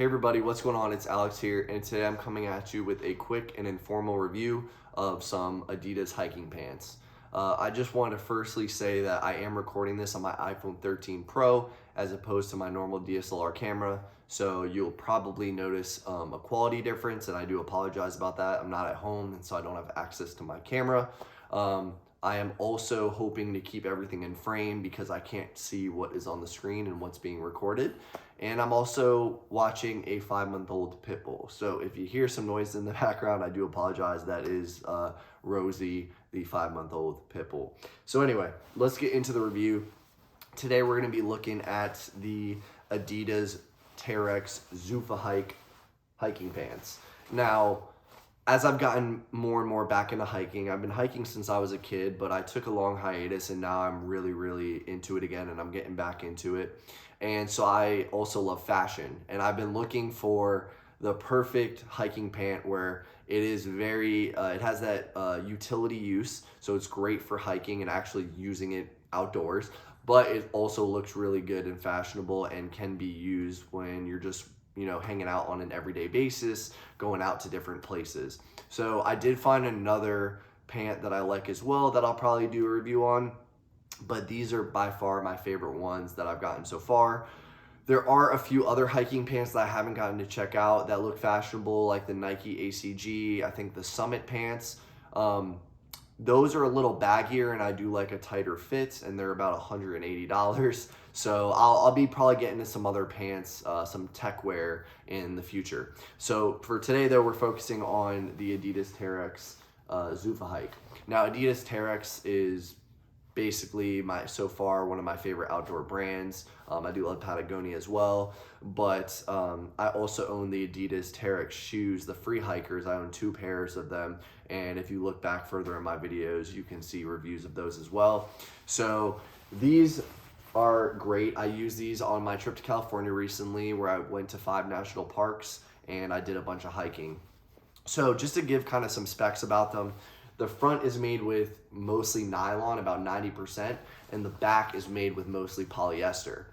Hey everybody, what's going on? It's Alex here, and today I'm coming at you with a quick and informal review of some Adidas hiking pants. I just want to firstly say that I am recording this on my iPhone 13 Pro as opposed to my normal DSLR camera, so you'll probably notice a quality difference, and I do apologize about that. I'm not at home, and so I don't have access to my camera. I am also hoping to keep everything in frame because I can't see what is on the screen and what's being recorded. And I'm also watching a 5-month-old pit bull. So if you hear some noise in the background, I do apologize. That is Rosie, the 5-month-old pit bull. So anyway, let's get into the review. Today we're gonna be looking at the Adidas Terrex Zupahike hiking pants. Now, as I've gotten more and more back into hiking, I've been hiking since I was a kid, but I took a long hiatus and now I'm really into it again and I'm getting back into it. And so I also love fashion, and I've been looking for the perfect hiking pant where it is it has that utility use, so it's great for hiking and actually using it outdoors, but it also looks really good and fashionable and can be used when you're just hanging out on an everyday basis, going out to different places. So I did find another pant that I like as well that I'll probably do a review on, but these are by far my favorite ones that I've gotten so far. There are a few other hiking pants that I haven't gotten to check out that look fashionable, like the Nike ACG, I think the Summit pants. Those are a little baggier and I do like a tighter fit, and they're about $180. So I'll be probably getting into some other pants, some tech wear in the future. So for today though, we're focusing on the Adidas Terrex Zupahike. Now Adidas Terrex is basically so far one of my favorite outdoor brands. I do love Patagonia as well, but I also own the Adidas Terrex shoes, the free hikers. I own 2 pairs of them, and if you look back further in my videos, you can see reviews of those as well. So these are great. I used these on my trip to California recently, where I went to 5 national parks and I did a bunch of hiking. So just to give kind of some specs about them, the front is made with mostly nylon, about 90%, and the back is made with mostly polyester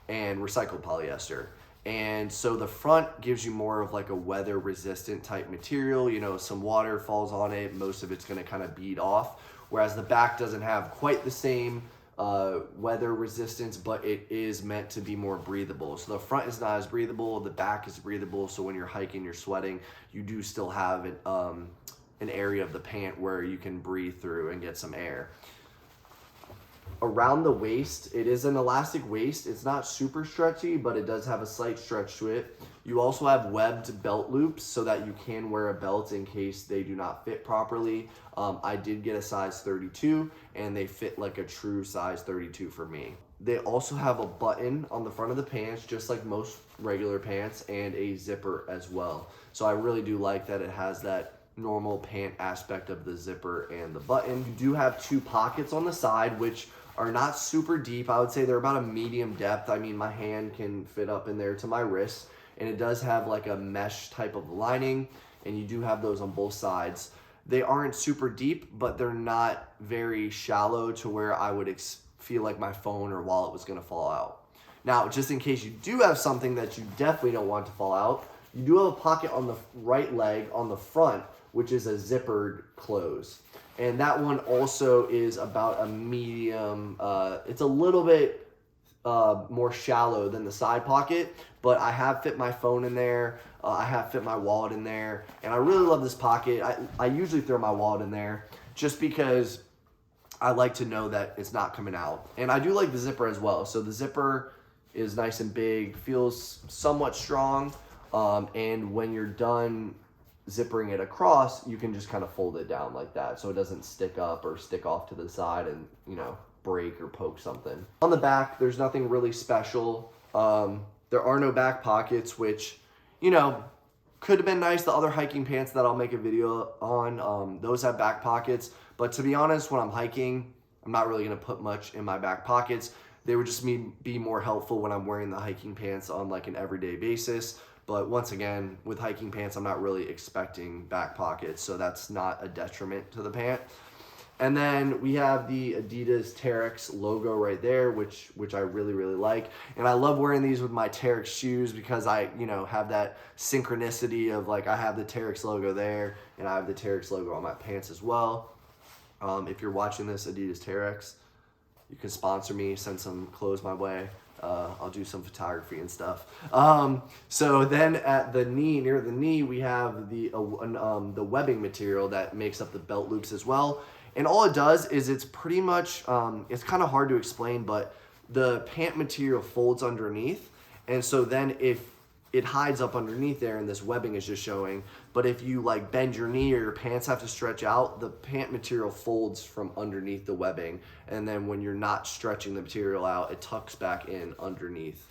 and recycled polyester. And so the front gives you more of like a weather resistant type material. Some water falls on it, most of it's gonna kind of bead off, whereas the back doesn't have quite the same weather resistance, but it is meant to be more breathable. So the front is not as breathable, the back is breathable, so when you're hiking, you're sweating, you do still have an area of the pant where you can breathe through and get some air. Around the waist, it is an elastic waist. It's not super stretchy, but it does have a slight stretch to it. You also have webbed belt loops so that you can wear a belt in case they do not fit properly. I did get a size 32 and they fit like a true size 32 for me. They also have a button on the front of the pants, just like most regular pants, and a zipper as well. So I really do like that it has that normal pant aspect of the zipper and the button. You do have 2 pockets on the side, which are not super deep. I would say they're about a medium depth. I mean, my hand can fit up in there to my wrist, and it does have like a mesh type of lining, and you do have those on both sides. They aren't super deep, but they're not very shallow to where I would feel like my phone or wallet was gonna fall out. Now, just in case you do have something that you definitely don't want to fall out, you do have a pocket on the right leg on the front, which is a zippered close. And that one also is about a medium, it's a little bit more shallow than the side pocket, but I have fit my phone in there, I have fit my wallet in there, and I really love this pocket. I usually throw my wallet in there just because I like to know that it's not coming out. And I do like the zipper as well. So the zipper is nice and big, feels somewhat strong, and when you're done zippering it across, you can just kind of fold it down like that so it doesn't stick up or stick off to the side and break or poke something. On the back, there's nothing really special. There are no back pockets, which could have been nice. The other hiking pants that I'll make a video on, those have back pockets, but to be honest, when I'm hiking, I'm not really gonna put much in my back pockets. They would just be more helpful when I'm wearing the hiking pants on like an everyday basis. But once again, with hiking pants, I'm not really expecting back pockets, so that's not a detriment to the pant. And then we have the Adidas Terrex logo right there, which I really, really like. And I love wearing these with my Terrex shoes because I, have that synchronicity of like I have the Terrex logo there and I have the Terrex logo on my pants as well. If you're watching this, Adidas Terrex, you can sponsor me, send some clothes my way. I'll do some photography and stuff. So then at the knee, near the knee, we have the webbing material that makes up the belt loops as well. And all it does is it's pretty much, it's kind of hard to explain, but the pant material folds underneath. And so then if it hides up underneath there and this webbing is just showing, but if you like bend your knee or your pants have to stretch out, the pant material folds from underneath the webbing. And then when you're not stretching the material out, it tucks back in underneath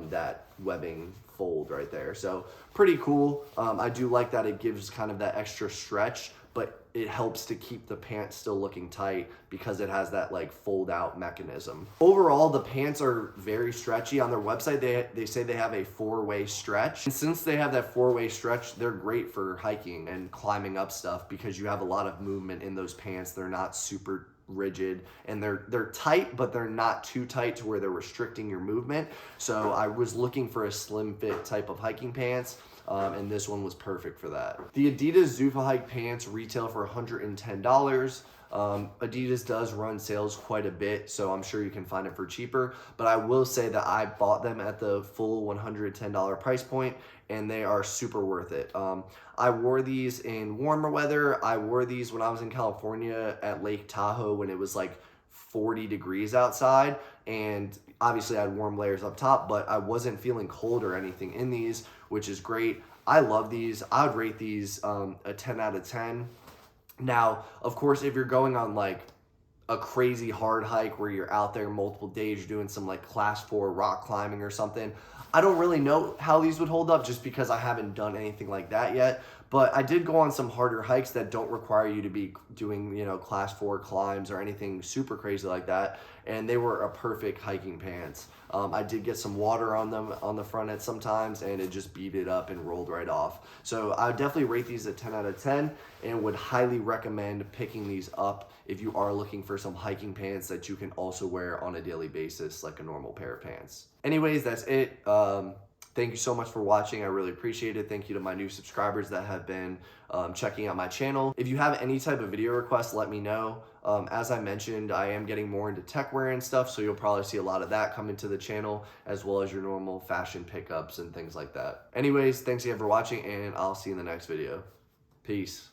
that webbing fold right there. So pretty cool. I do like that it gives kind of that extra stretch, but it helps to keep the pants still looking tight because it has that like fold out mechanism. Overall, the pants are very stretchy. On their website, they say they have a 4-way stretch. And since they have that 4-way stretch, they're great for hiking and climbing up stuff because you have a lot of movement in those pants. They're not super rigid and they're tight, but they're not too tight to where they're restricting your movement. So I was looking for a slim fit type of hiking pants. And this one was perfect for that. The Adidas Zupahike Pants retail for $110. Adidas does run sales quite a bit, so I'm sure you can find it for cheaper. But I will say that I bought them at the full $110 price point, and they are super worth it. I wore these in warmer weather. I wore these when I was in California at Lake Tahoe when it was like 40 degrees outside, and obviously I had warm layers up top, but I wasn't feeling cold or anything in these, which is great. I love these. I would rate these a 10 out of 10. Now, of course, if you're going on like a crazy hard hike where you're out there multiple days, you're doing some like class 4 rock climbing or something, I don't really know how these would hold up just because I haven't done anything like that yet. But I did go on some harder hikes that don't require you to be doing, class 4 climbs or anything super crazy like that. And they were a perfect hiking pants. I did get some water on them on the front end sometimes, and it just beat it up and rolled right off. So I would definitely rate these a 10 out of 10 and would highly recommend picking these up if you are looking for some hiking pants that you can also wear on a daily basis like a normal pair of pants. Anyways, that's it. Thank you so much for watching. I really appreciate it. Thank you to my new subscribers that have been checking out my channel. If you have any type of video requests, let me know. As I mentioned, I am getting more into tech wear and stuff, so you'll probably see a lot of that come into the channel, as well as your normal fashion pickups and things like that. Anyways, thanks again for watching, and I'll see you in the next video. Peace.